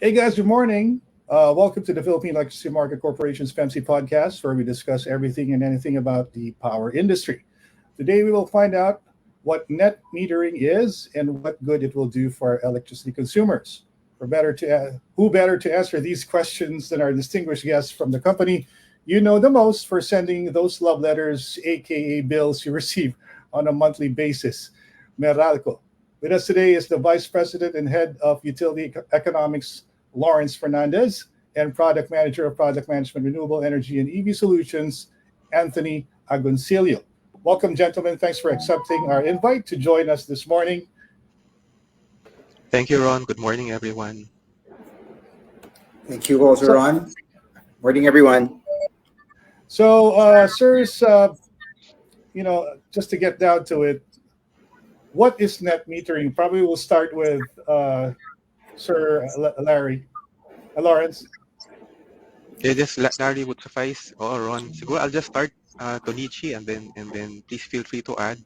Hey guys, good morning. Welcome to the Philippine Electricity Market Corporation's FEMC podcast, where we discuss everything and anything about the power industry. Today, we will find out what net metering is and what good it will do for our electricity consumers. Who better to answer these questions than our distinguished guests from the company you know the most for sending those love letters, aka bills you receive on a monthly basis, Meralco. With us today is the Vice President and Head of Utility Economics, Laurence Fernandez, and Product Manager of Product Management, Renewable Energy and EV Solutions, Anthony Agoncillo. Welcome, gentlemen. Thanks for accepting our invite to join us this morning. Thank you, Ron. Good morning, everyone. Thank you also, So, Ron. Morning, everyone. Sirs, just to get down to it, what is net metering? Probably we'll start with Sir Lawrence. Yeah, just Larry would suffice. Oh, Ron. Siguro I'll just start, Tonichi, and then please feel free to add.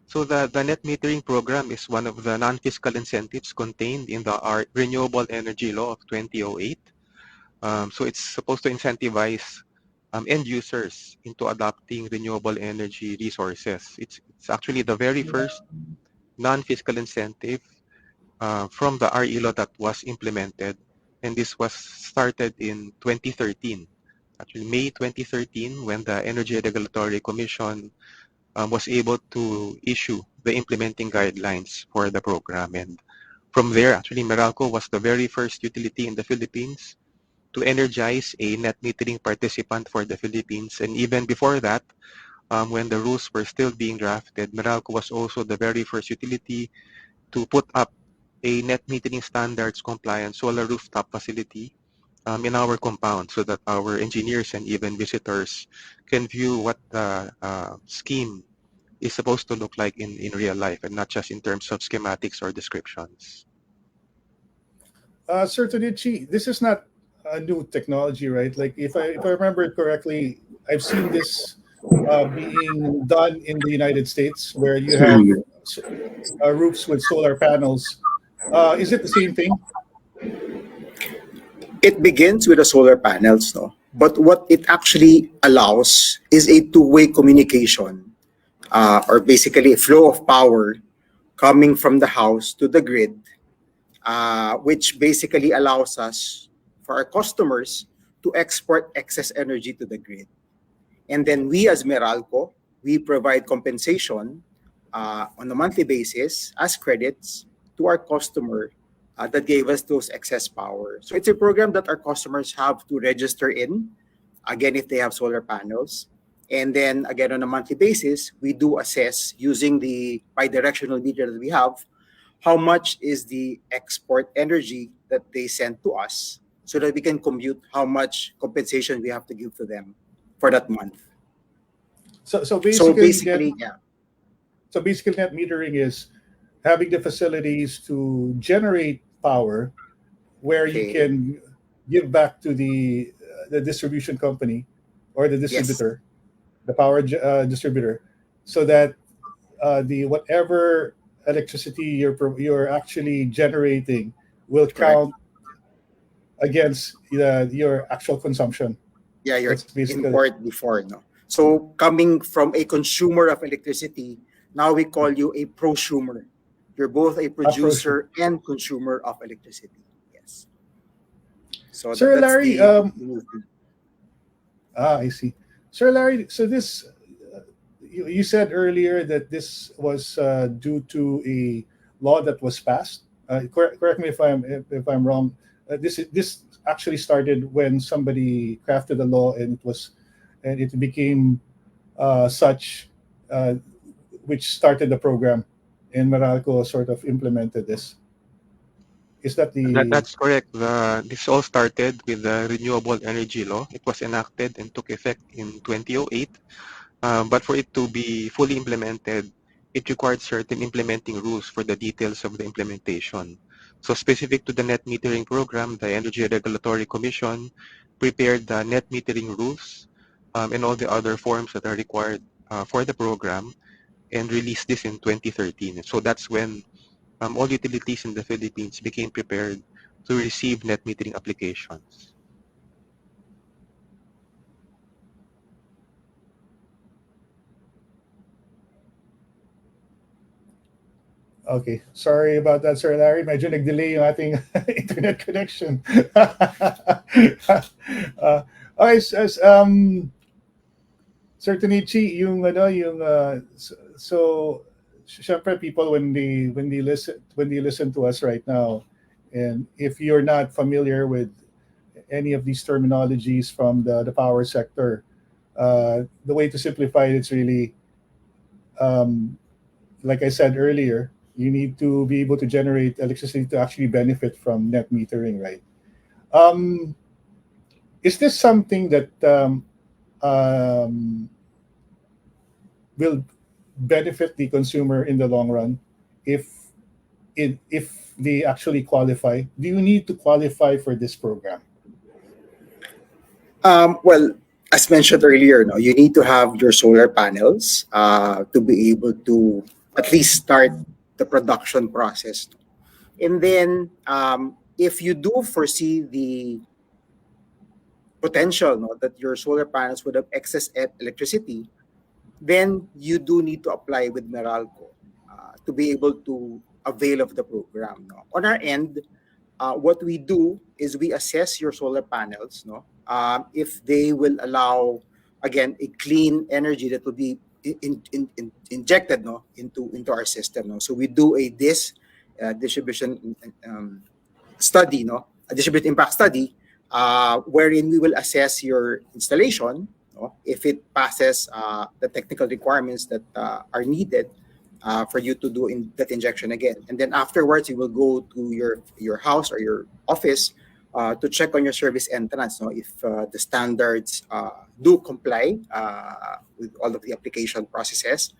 So the net metering program is one of the non-fiscal incentives contained in the Renewable Energy Law of 2008. So it's supposed to incentivize end users into adopting renewable energy resources. It's actually the very first non-fiscal incentive from the RE law that was implemented, and this was started in 2013. Actually, May 2013, when the Energy Regulatory Commission was able to issue the implementing guidelines for the program. And from there, actually, Meralco was the very first utility in the Philippines to energize a net metering participant for the Philippines. And even before that, when the rules were still being drafted, Meralco was also the very first utility to put up a net metering standards compliant solar rooftop facility in our compound, so that our engineers and even visitors can view what the scheme is supposed to look like in real life, and not just in terms of schematics or descriptions. Sir Tonichi, this is not a new technology, right? Like if I remember it correctly, I've seen this being done in the United States, where you have roofs with solar panels. Is it the same thing? It begins with the solar panels, no? But what it actually allows is a two-way communication, or basically a flow of power coming from the house to the grid, which basically allows us, for our customers, to export excess energy to the grid. And then we as Meralco, we provide compensation on a monthly basis as credits to our customer that gave us those excess power. So it's a program that our customers have to register in, again, if they have solar panels. And then again, on a monthly basis, we do assess using the bidirectional meter that we have, how much is the export energy that they send to us, so that we can compute how much compensation we have to give to them for that month. So So basically, net, basically, yeah, so basically, net metering is having the facilities to generate power where you okay, can give back to the distribution company or the yes, distributor, the power distributor, so that the whatever electricity you're actually generating will correct. count against your actual consumption. Yeah, your That's basically import before, no? So coming from a consumer of electricity, now we call you a prosumer. You're both a approach. producer and consumer of electricity. Yes. So Sir that's Larry, the movement. I see. Sir Larry, so this you said earlier that this was due to a law that was passed. Correct me if I'm wrong. This actually started when somebody crafted a law, and it became such, uh, which started the program, and Meralco sort of implemented this. Is that the That's correct. This all started with the Renewable Energy Law. It was enacted and took effect in 2008. But for it to be fully implemented, it required certain implementing rules for the details of the implementation. So specific to the net metering program, the Energy Regulatory Commission prepared the net metering rules and all the other forms that are required for the program, and released this in 2013. So that's when all utilities in the Philippines became prepared to receive net metering applications. Okay, sorry about that, Sir Larry. Medyo nag-delay yung ating internet connection. uh, okay, Sir Tanichi, so syempre people when they listen to us right now, and if you're not familiar with any of these terminologies from the power sector, the way to simplify it is really, um, like I said earlier, you need to be able to generate electricity to actually benefit from net metering, right? Um, is this something that um, will benefit the consumer in the long run if if they actually qualify? Do you need to qualify for this program? Well, as mentioned earlier, no, you need to have your solar panels to be able to at least start the production process. And then, if you do foresee the potential, no, that your solar panels would have excess electricity, then you do need to apply with Meralco to be able to avail of the program. No? On our end, what we do is we assess your solar panels, no, if they will allow, again, a clean energy that will be injected, no, into our system. No? So we do a distribution study, no, a distributed impact study, wherein we will assess your installation, no, if it passes the technical requirements that are needed for you to do that injection again. And then afterwards, you will go to your house or your office to check on your service entrance, no, if the standards do comply with all of the application processes.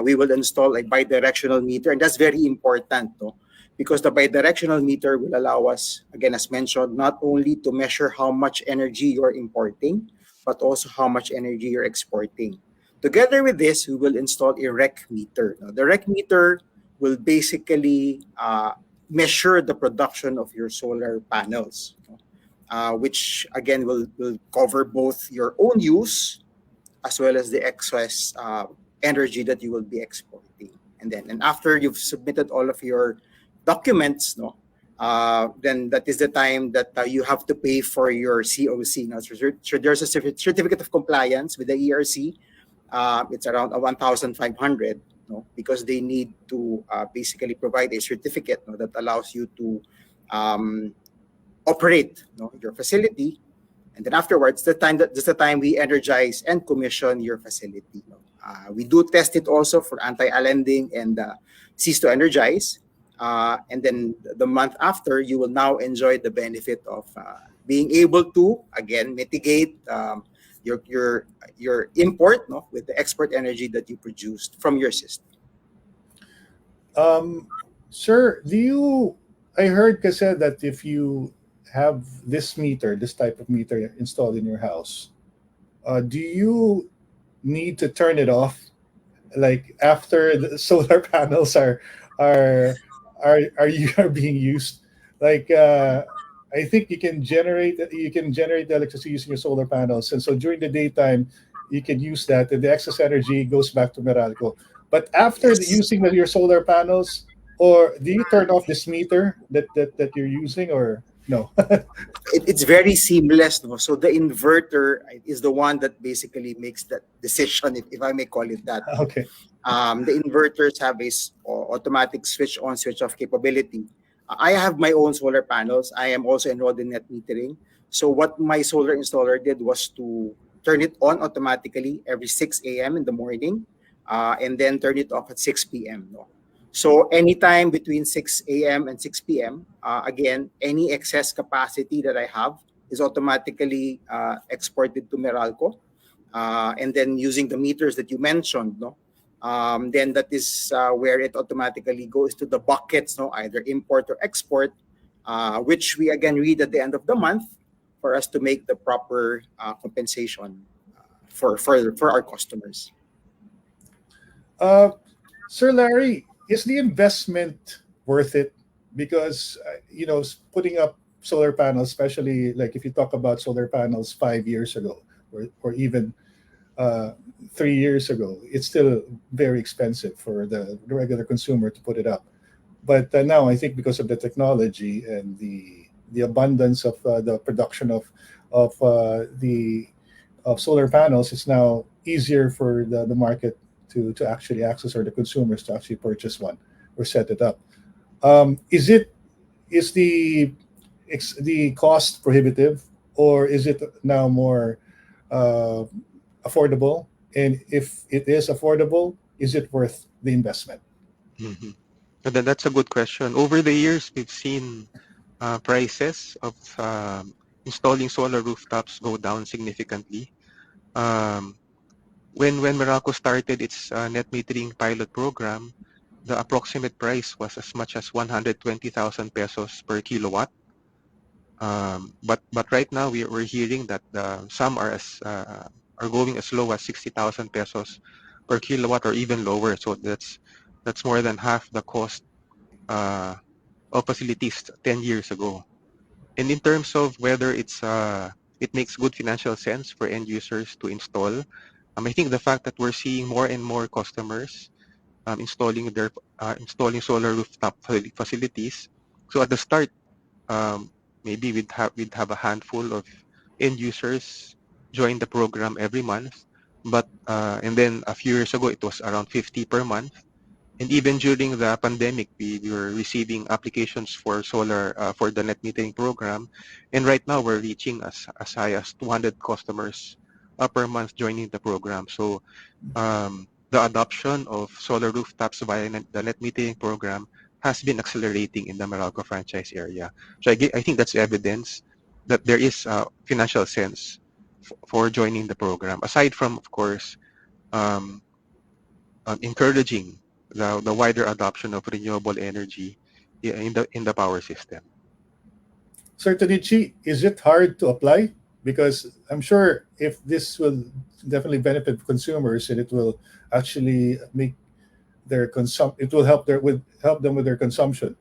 We will install a bidirectional meter, and that's very important, no, because the bidirectional meter will allow us, again, as mentioned, not only to measure how much energy you're importing, but also how much energy you're exporting. Together with this, we will install a rec meter. Now, the rec meter will basically measure the production of your solar panels, which again will cover both your own use as well as the excess energy that you will be exporting. And after you've submitted all of your documents, no, then that is the time that you have to pay for your COC. Now, so there's a certificate of compliance with the ERC. It's around 1,500, no, because they need to basically provide a certificate, no, that allows you to operate, no, your facility. And then afterwards, that's the time we energize and commission your facility. No? We do test it also for anti-islanding and cease to energize. And then the month after, you will now enjoy the benefit of being able to, again, mitigate your import, no, with the export energy that you produced from your system. Um, Sir, I heard kasi that if you have this type of meter installed in your house, do you need to turn it off like after the solar panels are are being used? Like I think you can generate the electricity using your solar panels, and so during the daytime you can use that, and the excess energy goes back to Meralco. But after Yes. using your solar panels, or do you turn off this meter that you're using, or no? It's very seamless, no? So the inverter is the one that basically makes that decision, if I may call it that. Okay. The inverters have a automatic switch on, switch off capability. I have my own solar panels. I am also enrolled in net metering. So what my solar installer did was to turn it on automatically every 6 a.m. in the morning, and then turn it off at 6 p.m. No? So anytime between 6 a.m. and 6 p.m., again, any excess capacity that I have is automatically exported to Meralco. And then using the meters that you mentioned, no, then that is where it automatically goes to the buckets, no, either import or export, which we again read at the end of the month for us to make the proper compensation for our customers. Uh, Sir Larry, is the investment worth it? because putting up solar panels, especially like if you talk about solar panels 5 years ago, or even 3 years ago, it's still very expensive for the regular consumer to put it up. But now I think because of the technology and the abundance of the production of solar panels, it's now easier for the market to actually access, or the consumers to actually purchase one or set it up. Is the cost prohibitive, or is it now more uh, affordable? And if it is affordable, is it worth the investment? Mhm. And then that's a good question. Over the years, we've seen prices of installing solar rooftops go down significantly. Um, when Meralco started its net metering pilot program, the approximate price was as much as 120,000 pesos per kilowatt. But right now we're hearing that some are going as low as 60,000 pesos per kilowatt, or even lower. So that's more than half the cost uh, of facilities 10 years ago. And in terms of whether it makes good financial sense for end users to install, I think the fact that we're seeing more and more customers installing solar rooftop facilities. So at the start, um, maybe we'd have a handful of end users join the program every month, but and then a few years ago it was around 50 per month. And even during the pandemic, we were receiving applications for solar for the net metering program, and right now we're reaching as high as 200 customers per month joining the program. So the adoption of solar rooftops via the net metering program has been accelerating in the Meralco franchise area. So I think that's evidence that there is financial sense for joining the program. Aside from, of course, um, encouraging the wider adoption of renewable energy in the power system. Certainly, Chi, is it hard to apply? Because I'm sure if this will definitely benefit consumers, and it will actually make it will help them with their consumption.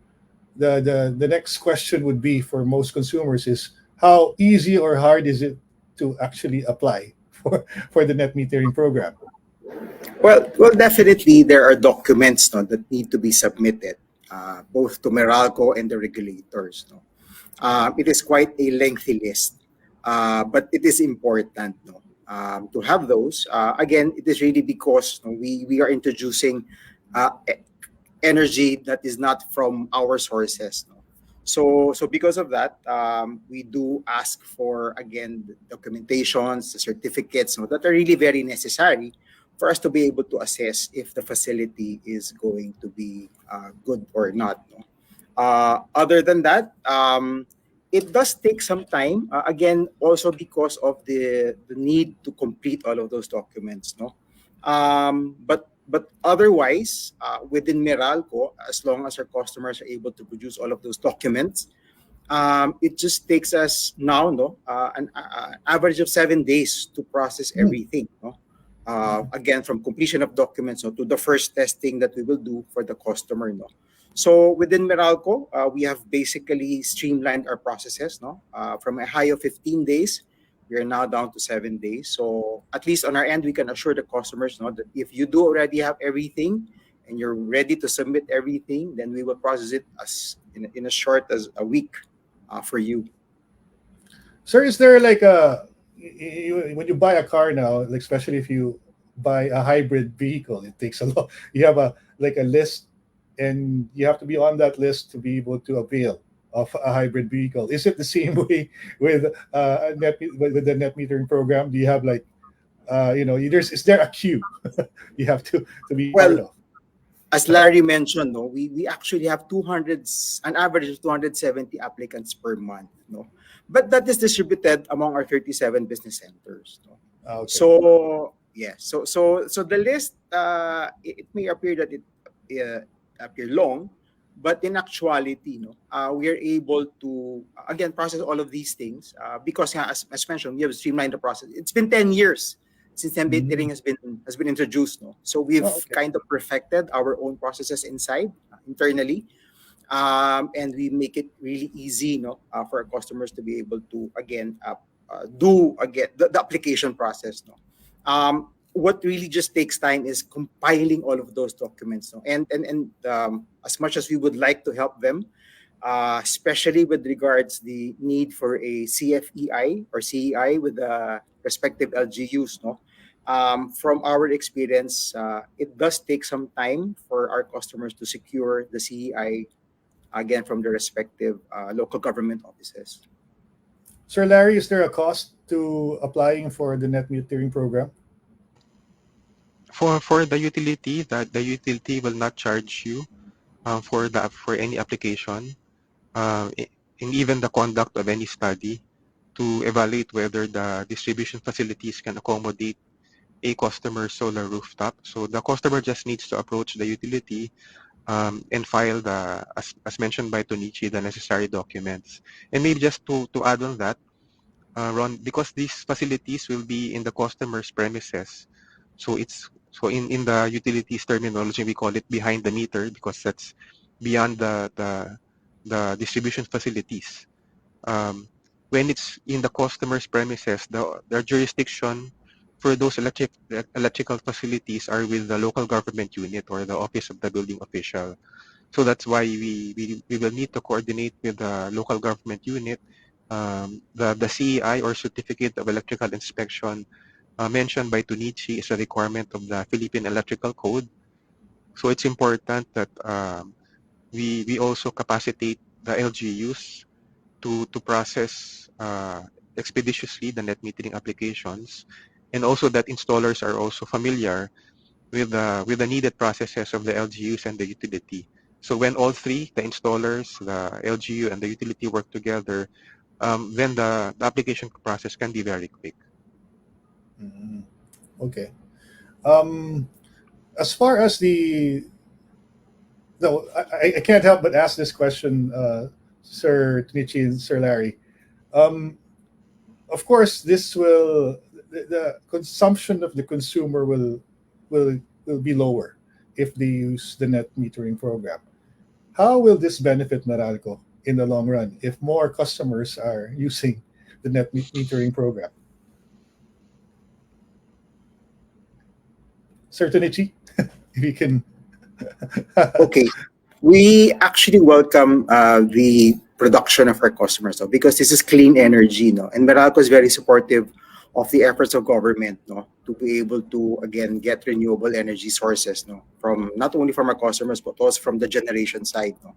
The next question would be, for most consumers, is how easy or hard is it to actually apply for the net metering program? Well, definitely there are documents, no, that need to be submitted, both to Meralco and the regulators. No, it is quite a lengthy list, but it is important, no, to have those. Again, it is really because, no, we are introducing energy that is not from our sources. No? So because of that, we do ask for, again, the documentations, the certificates, no, that are really very necessary for us to be able to assess if the facility is going to be good or not. No? Other than that, it does take some time. Again, also because of the need to complete all of those documents. No, but otherwise, within Meralco, as long as our customers are able to produce all of those documents, it just takes us now, no, an average of 7 days to process Hmm. everything. No, again, from completion of documents, no, to the first testing that we will do for the customer. No, so within Meralco, we have basically streamlined our processes. No, from a high of 15 days, we are now down to 7 days. So at least on our end, we can assure the customers, no, that if you do already have everything and you're ready to submit everything, then we will process it as in as short as a week for you. Sir, is there like when you buy a car now, like especially if you buy a hybrid vehicle, it takes a lot. You have a list, and you have to be on that list to be able to avail of a hybrid vehicle. Is it the same way with with the net metering program? Do you have like is there a queue you have to be part Well, of? as Larry mentioned, no, we actually have an average of 270 applicants per month. No, but that is distributed among our 37 business centers. No, Okay. so yeah, so the list, it may appear that it appear long, but in actuality, no, we are able to again process all of these things because, as mentioned, we have streamlined the process. It's been 10 years since MB Mm. Trading has been introduced. No, so we've Oh, okay. kind of perfected our own processes inside internally. and we make it really easy, for our customers to be able to again do again the application process. No, what really just takes time is compiling all of those documents. No? And as much as we would like to help them, especially with regards the need for a CFEI or CEI with the respective LGUs. No, from our experience, it does take some time for our customers to secure the CEI again from the respective local government offices. Sir Larry, is there a cost to applying for the net metering program? For the utility, that the utility will not charge you for any application, uh, i- in even the conduct of any study to evaluate whether the distribution facilities can accommodate a customer solar rooftop. So the customer just needs to approach the utility, and file as mentioned by Tonichi, the necessary documents. And maybe just to add on that, Ron, because these facilities will be in the customer's premises, so in the utilities terminology, we call it behind the meter because that's beyond the distribution facilities. When it's in the customer's premises, the jurisdiction for those electrical facilities are with the local government unit or the office of the building official. So that's why we will need to coordinate with the local government unit. The CEI or Certificate of Electrical Inspection mentioned by Tunichi is a requirement of the Philippine Electrical Code. So it's important that we also capacitate the LGUs to process expeditiously the net metering applications, and also that installers are also familiar with the needed processes of the LGUs and the utility. So when all three, the installers, the LGU, and the utility work together, then the application process can be very quick. Mhm. Okay. Um, as far as the no, I can't help but ask this question, Sir Tnichi and Sir Larry. Um, of course, this will the consumption of the consumer will be lower if they use the net metering program. How will this benefit Meralco in the long run if more customers are using the net metering program? Sir Tnichi, if you can. Okay, we actually welcome the production of our customers, though, because this is clean energy, no, and Meralco is very supportive of the efforts of government, no, to be able to again get renewable energy sources, no, from not only from our customers but also from the generation side, no.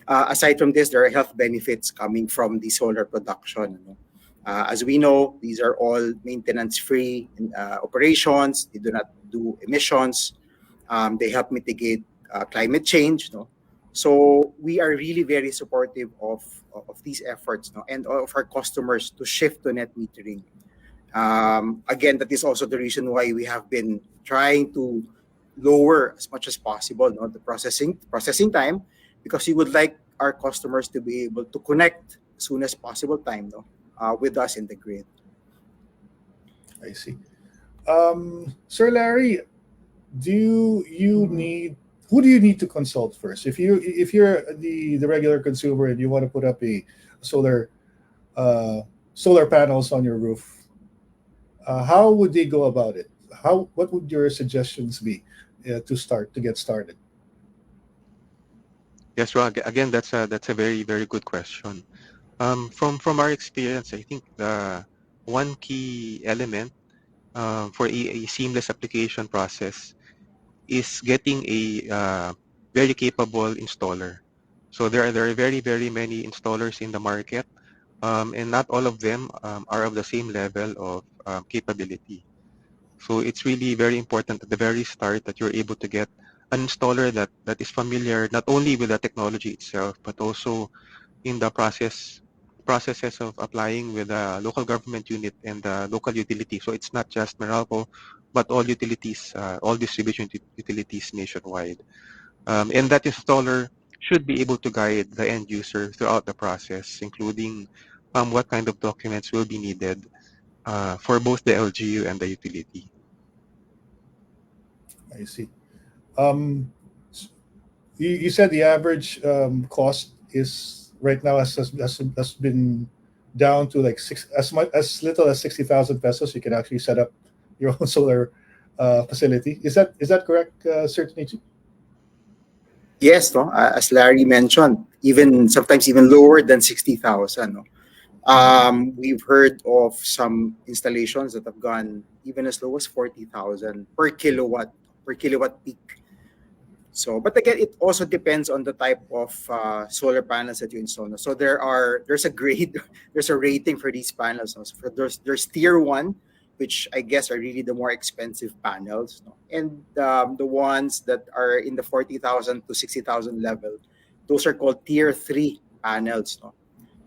Aside from this, there are health benefits coming from the solar production, no. As we know, these are all maintenance-free operations. They do not do emissions. They help mitigate climate change. No? So we are really very supportive of these efforts, no? And of our customers to shift to net metering. Again, that is also the reason why we have been trying to lower as much as possible, no, the processing time, because we would like our customers to be able to connect as soon as possible time, no, with us in the grid. I see. Sir Larry, do you need who do you need to consult first? If you're the regular consumer and you want to put up a solar uh, solar panels on your roof, how would they go about it? How what would your suggestions be to get started? Yes, well, again, that's a very very good question. From our experience, I think the one key element for a seamless application process is getting a very capable installer. So there are very very many installers in the market, and not all of them are of the same level of capability. So it's really very important at the very start that you're able to get an installer that is familiar not only with the technology itself, but also in the processes of applying with the local government unit and the local utility. So it's not just Meralco, but all utilities, all distribution utilities nationwide. And that installer should be able to guide the end user throughout the process, including what kind of documents will be needed for both the LGU and the utility. I see. Um, You said the average cost is right now has been down to like six as much as little as 60,000 pesos. You can actually set up your own solar facility. Is that correct, certainly? Yes, no, as Larry mentioned, even sometimes even lower than 60,000. No? We've heard of some installations that have gone even as low as 40,000 per kilowatt peak. So, but again, it also depends on the type of solar panels that you install. No? So there's a grade, there's a rating for these panels. No? So there's tier one, which I guess are really the more expensive panels, no? And the ones that are in the 40,000 to 60,000 level, those are called tier three panels. No?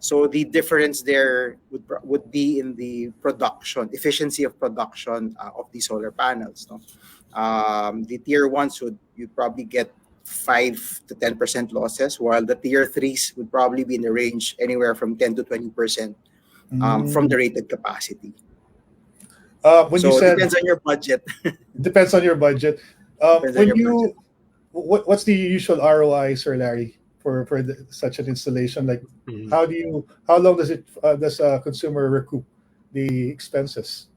So the difference there would be in the production efficiency of production of the solar panels. No? The tier ones would you probably get 5 to 10% losses, while the tier threes would probably be in the range anywhere from 10 to 20% from Mm. the rated capacity. When you So it said depends on your budget. depends on your budget, Depends on when your budget. you what's the usual ROI, Sir Larry, for such an installation? Like, Mhm. how long does a consumer recoup the expenses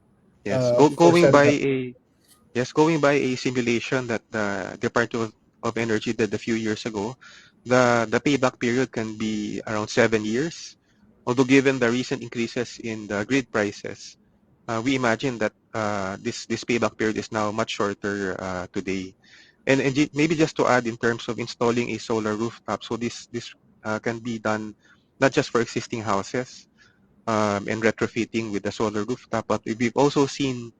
Yes, before setting up? going by a simulation that the Department of Energy did a few years ago, the payback period can be around 7 years. Although given the recent increases in the grid prices, we imagine that this payback period is now much shorter today. And maybe just to add in terms of installing a solar rooftop, so this can be done not just for existing houses and retrofitting with the solar rooftop, but we've also seen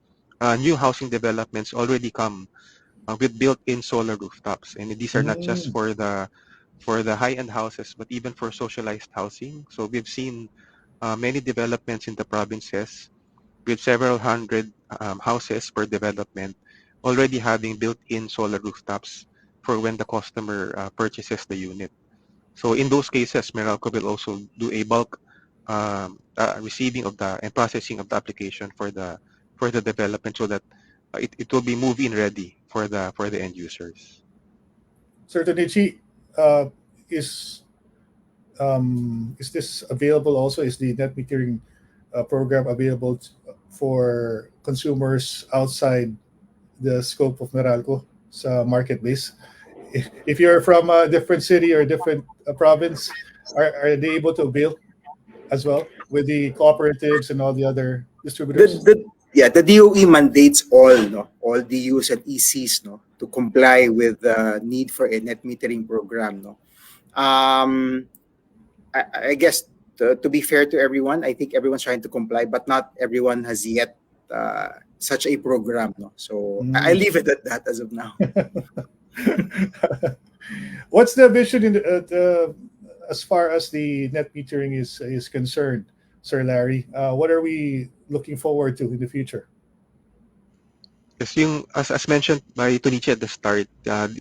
new housing developments already come with built-in solar rooftops, and these are not just Mm. for the high-end houses, but even for socialized housing. So we've seen many developments in the provinces with several hundred houses per development already having built-in solar rooftops for when the customer purchases the unit. So in those cases, Meralco will also do a bulk receiving of the and processing of the application for the development, so that it will be move-in ready for the end users. Certainty, is is this available also? Is the net metering program available for consumers outside the scope of Meralco's market base? If you're from a different city or a different province, are they able to avail as well with the cooperatives and all the other The, distributors? the yeah, the DOE mandates all DUs and ECs to comply with the need for a net metering program. Um, I guess to be fair to everyone, I think everyone's trying to comply, but not everyone has yet such a program. No, so I Mm. leave it at that as of now. What's the vision as far as the net metering is concerned, Sir Larry? What are we looking forward to in the future? Yes, as mentioned by Tonichi at the start,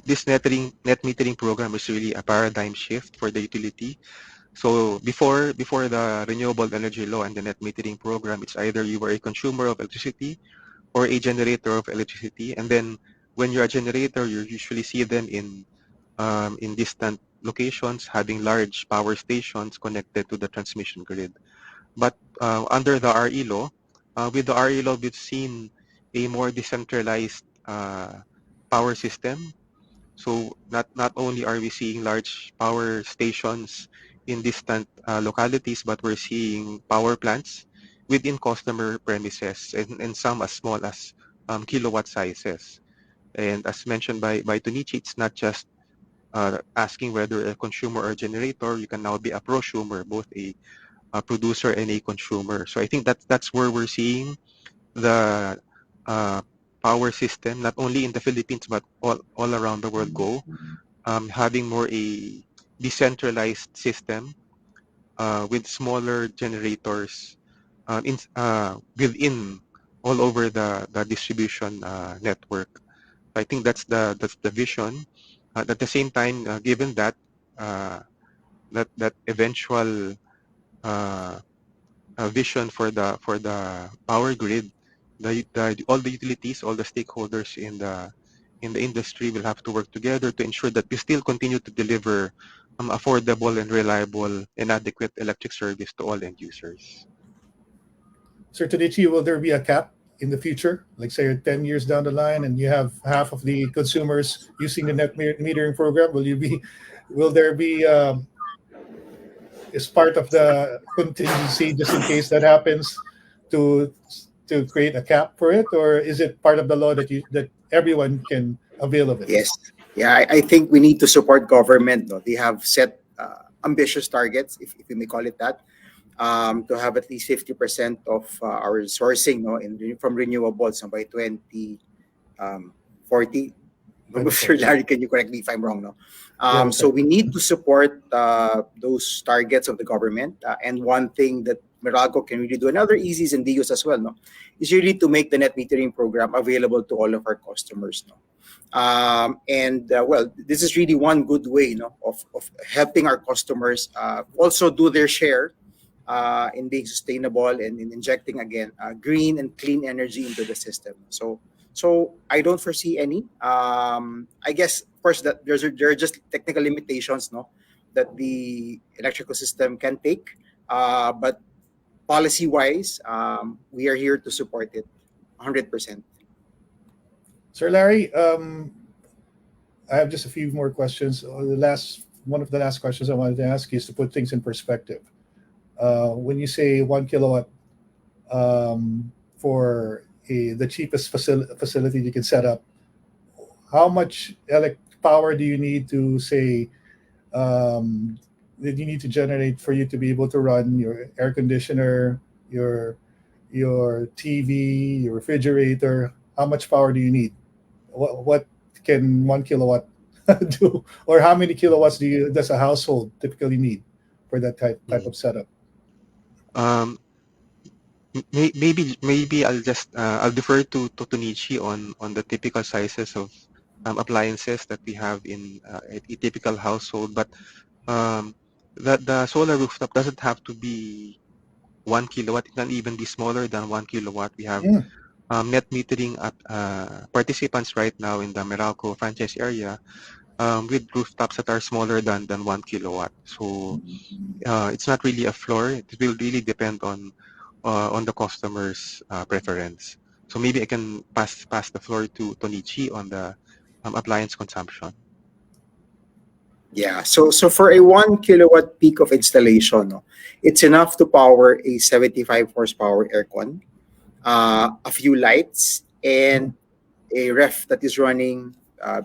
this net metering program is really a paradigm shift for the utility. So before the renewable energy law and the net metering program, it's either you were a consumer of electricity or a generator of electricity, and then when you're a generator, you usually see them in distant locations, having large power stations connected to the transmission grid. But under the RE law, with the RE law, we've seen a more decentralized power system. So not only are we seeing large power stations in distant localities, but we're seeing power plants within customer premises, and some as small as kilowatt sizes. And as mentioned by Tunichi, it's not just asking whether a consumer or generator. You can now be a prosumer, both a producer and a consumer. So I think that's where we're seeing the uh, power system, not only in the Philippines, but all around the world go, having more a decentralized system with smaller generators within all over the distribution network. I think that's the vision. At the same time, given that that eventual uh, vision for the power grid, all the utilities, all the stakeholders in the industry will have to work together to ensure that we still continue to deliver affordable and reliable and adequate electric service to all end users. Sir Tadichi, will there be a cap in the future? Like say 10 years down the line and you have half of the consumers using the net metering program, will there be, is part of the contingency just in case that happens to create a cap for it, or is it part of the law that everyone can avail of it? Yes. Yeah, I think we need to support government. No? They have set ambitious targets, if we may call it that, to have at least 50% of our sourcing no, from renewables by 2040. Sir Larry, can you correct me if I'm wrong? No. So we need to support those targets of the government. And one thing that Meralco can really do, and other EZs and DUs as well, no, is really to make the net metering program available to all of our customers. No. Well, this is really one good way of helping our customers also do their share in being sustainable and in injecting again green and clean energy into the system. So I don't foresee any. I guess, of course, that there are just technical limitations, no, that the electrical system can take. But policy-wise, we are here to support it 100%. Sir Larry, I have just a few more questions. One of the last questions I wanted to ask is to put things in perspective. When you say 1 kilowatt for the cheapest facility you can set up, how much power do you need to say that you need to generate for you to be able to run your air conditioner, your TV, your refrigerator? How much power do you need? What can 1 kilowatt do, or how many kilowatts does a household typically need for that type of setup? Maybe I'll defer to Tonichi on the typical sizes of appliances that we have in a typical household, but the solar rooftop doesn't have to be 1 kilowatt. It can even be smaller than 1 kilowatt. We have net metering participants right now in the Meralco franchise area with rooftops that are smaller than 1 kilowatt. So it's not really a floor. It will really depend on the customer's preference. So maybe I can pass the floor to Tonichi on the appliance consumption. Yeah, so for a 1 kilowatt peak of installation, no, it's enough to power a 75 horsepower aircon, a few lights, and a ref that is running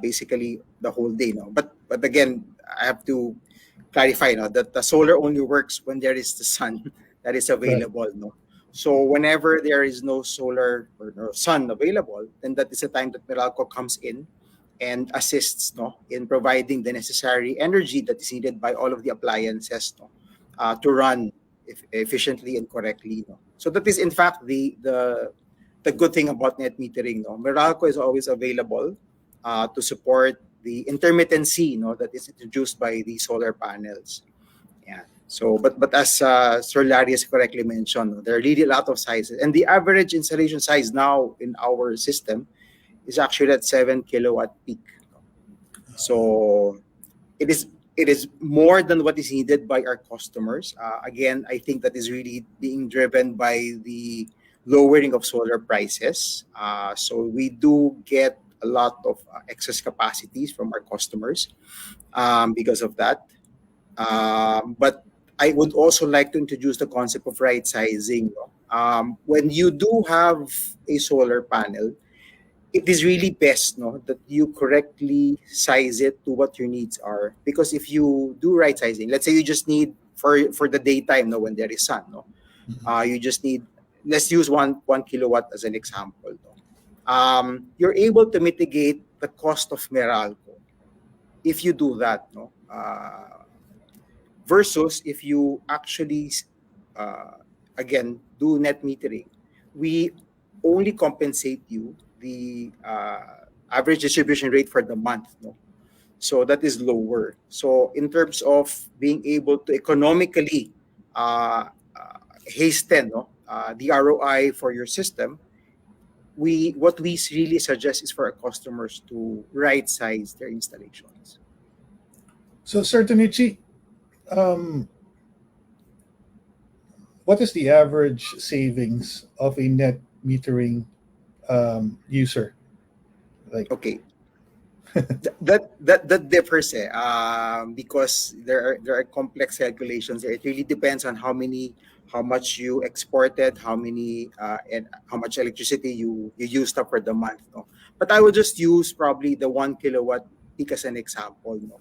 basically the whole day. No, but again, I have to clarify that the solar only works when there is the sun that is available. Right. No, so whenever there is no solar or no sun available, then that is the time that Meralco comes in and assists in providing the necessary energy that is needed by all of the appliances to run efficiently and correctly. So that is in fact the good thing about net metering. Meralco is always available to support the intermittency that is introduced by the solar panels. Yeah. So, but as Sir Larry has correctly mentioned, there are really a lot of sizes, and the average installation size now in our system is actually at 7 kilowatt peak. So it is more than what is needed by our customers. Again, I think that is really being driven by the lowering of solar prices. So we do get a lot of excess capacities from our customers because of that. But I would also like to introduce the concept of right sizing. When you do have a solar panel, it is really best that you correctly size it to what your needs are. Because if you do right sizing, let's say you just need for the daytime, when there is sun, you just need, let's use one kilowatt as an example. You're able to mitigate the cost of Meralco if you do that. Versus if you actually, again, do net metering, we only compensate you the average distribution rate for the month. So that is lower. So in terms of being able to economically hasten the ROI for your system, what we really suggest is for our customers to right size their installations. So, Sir Tanichi, um, what is the average savings of a net metering user? Like, Okay, that differs, because there are complex calculations there. It really depends on how much you exported, how many and how much electricity you used up for the month, no? But I will just use probably the 1 kilowatt peak as an example, no?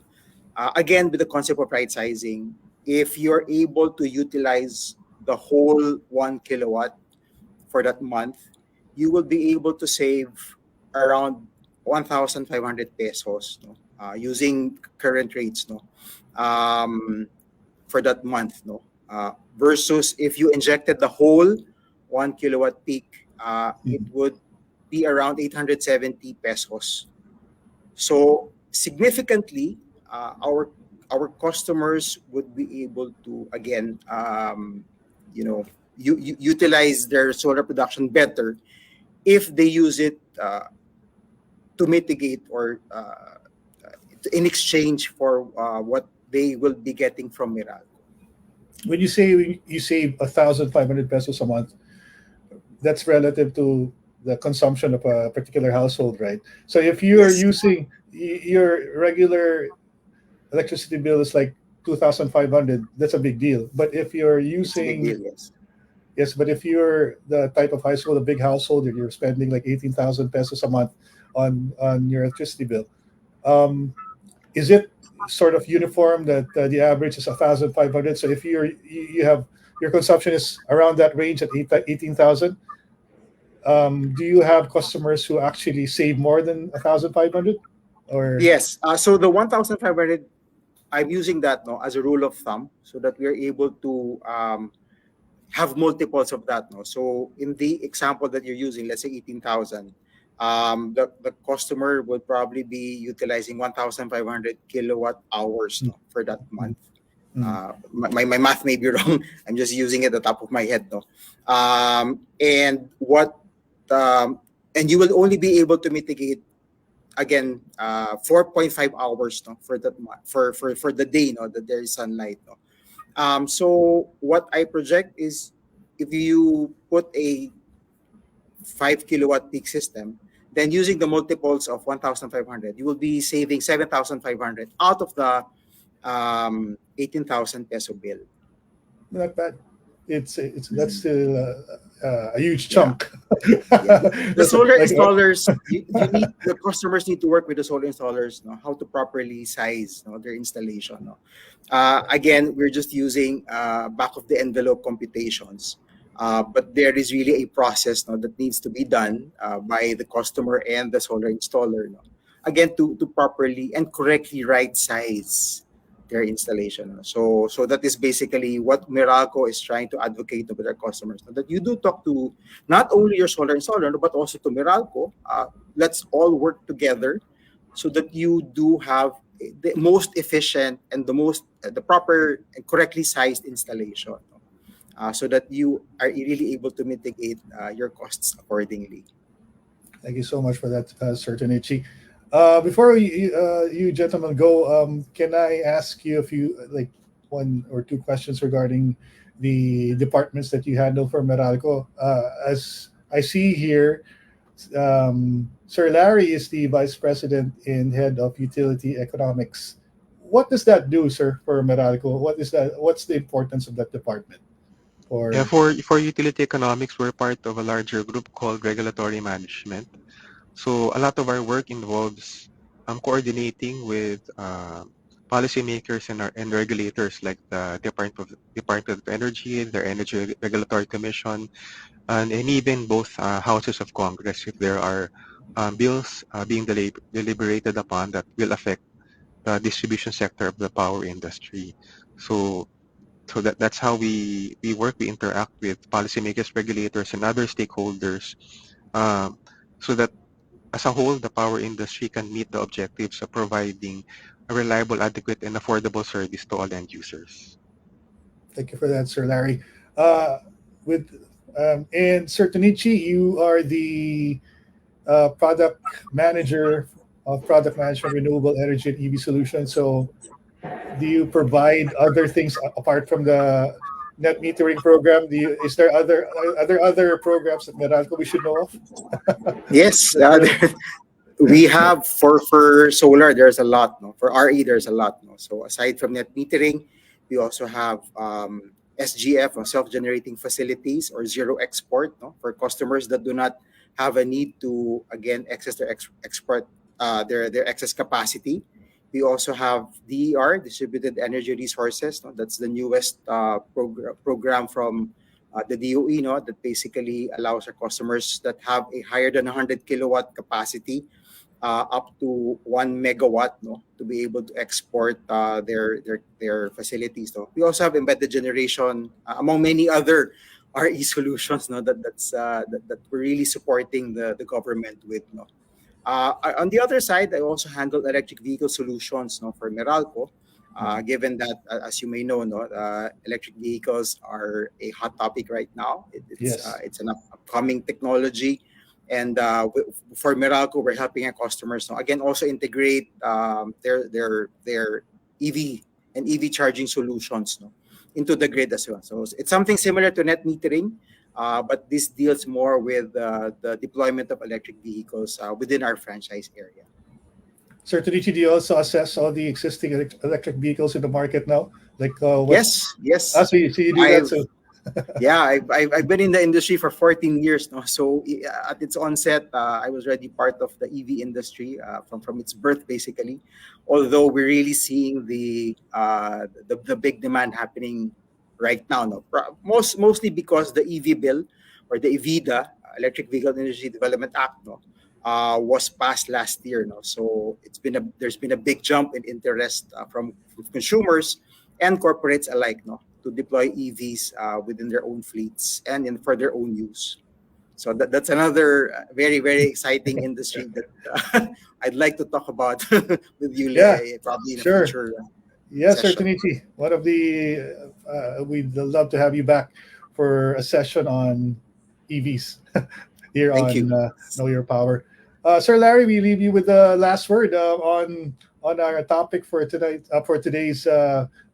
Again, with the concept of right sizing, if you're able to utilize the whole 1 kilowatt for that month, you will be able to save around 1,500 pesos, no? Using current rates, no? Um, for that month, no? Versus if you injected the whole 1 kilowatt peak, it mhm. would be around 870 pesos. So significantly, our customers would be able to again, you know, utilize their solar production better if they use it to mitigate or in exchange for what they will be getting from Meralco. When you say you save 1,500 pesos a month, that's relative to the consumption of a particular household, right? So if you're Yes, using your regular electricity bill is like 2,500, that's a big deal. But if you're it's a big deal. using, Yes. yes, but if you're the type of household, a big household, and you're spending like 18,000 pesos a month on your electricity bill, um, is it sort of uniform that the average is 1,500? So if you have your consumption is around that range at 18,000, do you have customers who actually save more than 1,500? Or Yes. So the 1,500, I'm using that, no, as a rule of thumb, so that we are able to have multiples of that, no? So in the example that you're using, let's say 18,000, the customer would probably be utilizing 1,500 kilowatt hours, mm, no, for that mm, month. mm. My math may be wrong. I'm just using it at the top of my head, no. And what um, and you will only be able to mitigate again 4.5 hours, no, for that month, for the day, no, that there is sunlight, no. So what I project is if you put a 5 kilowatt peak system, then using the multiples of 1,500, you will be saving 7,500 out of the 18,000 peso bill. Not bad. It's that's still a huge Yeah. chunk. Yeah, the That's solar like installers, you need the customers need to work with the solar installers, no, how to properly size, no, their installation, no. Again, we're just using back of the envelope computations, but there is really a process, no, that needs to be done by the customer and the solar installer, no, again to properly and correctly right size their installation, no. So that is basically what Meralco is trying to advocate with our customers, no, that you do talk to not only your solar installer, no, but also to Meralco. Let's all work together so that you do have the most efficient and the proper and correctly sized installation, no? So that you are really able to mitigate your costs accordingly. thank you so much for that, Sir Tanichi. Before you gentlemen go, can I ask you a few, like one or two questions regarding the departments that you handle for Meralco? As I see here, Sir Larry is the vice president and head of utility economics. What does that do, sir, for Meralco? What is that? What's the importance of that department? Yeah, Or for utility economics, we're part of a larger group called regulatory management. So a lot of our work involves coordinating with policymakers and regulators like the Department of Energy, the Energy Regulatory Commission, and even both houses of Congress if there are bills being deliberated upon that will affect the distribution sector of the power industry. So that's how we work. We interact with policymakers, regulators, and other stakeholders um, so that as a whole, the power industry can meet the objectives of providing a reliable, adequate, and affordable service to all end users. thank you for that, Sir Larry. Uh, with And Sir Tonichi, you are the product manager of product management, renewable energy and EV solutions. So, do you provide other things apart from the net metering program? Is there other programs that Meralco we should know of? Yes, That you're- we have for solar. There's a lot. No, for RE there's a lot. No, so aside from net metering, we also have SGF, or self-generating facilities, or zero export. No, for customers that do not have a need to again access their export their excess capacity. We also have DER, distributed energy resources. No, that's the newest program from the DOE, no, that basically allows our customers that have a higher than 100 kilowatt capacity up to 1 megawatt, no, to be able to export their facilities. No. We also have embedded generation, among many other RE solutions, no, that we're really supporting the government with. No. On the other side, I also handle electric vehicle solutions, no, for Meralco. Given that, as you may know, no, electric vehicles are a hot topic right now. Yes. It's an upcoming technology, and for Meralco, we're helping our customers, no, again, also integrate their EV and EV charging solutions, no, into the grid as well. So it's something similar to net metering, but this deals more with the deployment of electric vehicles within our franchise area. Sir Tonichi, do you also assess all the existing electric vehicles in the market now? Like Yes, yes. so you do that. I've So yeah, I've been in the industry for 14 years now. So at its onset, I was already part of the EV industry from its birth, basically. Although we're really seeing the big demand happening right now. No, mostly because the EV bill, or the EVIDA, Electric Vehicle Industry Development Act, no, was passed last year. No, so there's been a big jump in interest from consumers and corporates alike, no, to deploy EVs within their own fleets and for their own use. So that's another very, very exciting industry that I'd like to talk about with you, yeah, probably in a sure. future Yes, Sir session. Tonichi. One of the we'd love to have you back for a session on EVs here Thank on you. Know Your Power. Sir Larry, we leave you with the last word on our topic for tonight for today's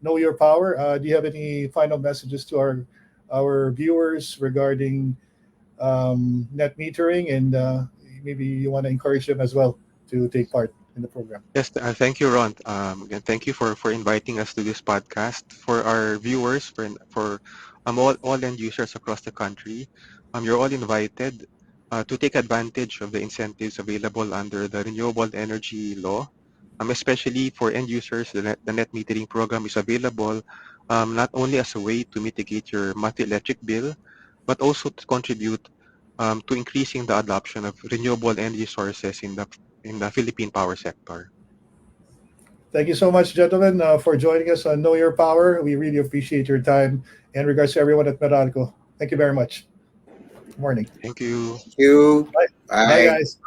Know Your Power. Do you have any final messages to our viewers regarding net metering, and maybe you want to encourage them as well to take part in the program? Yes, thank you, Ron. Again, thank you for inviting us to this podcast. For our viewers, for all end users across the country, you're all invited to take advantage of the incentives available under the Renewable Energy Law. Especially for end users, the net metering program is available not only as a way to mitigate your monthly electric bill, but also to contribute to increasing the adoption of renewable energy sources in the Philippine power sector. Thank you so much, gentlemen, for joining us on Know Your Power. We really appreciate your time, and regards to everyone at Meralco. Thank you very much. Good morning. Thank you. Thank you. Bye. Bye, Bye. guys.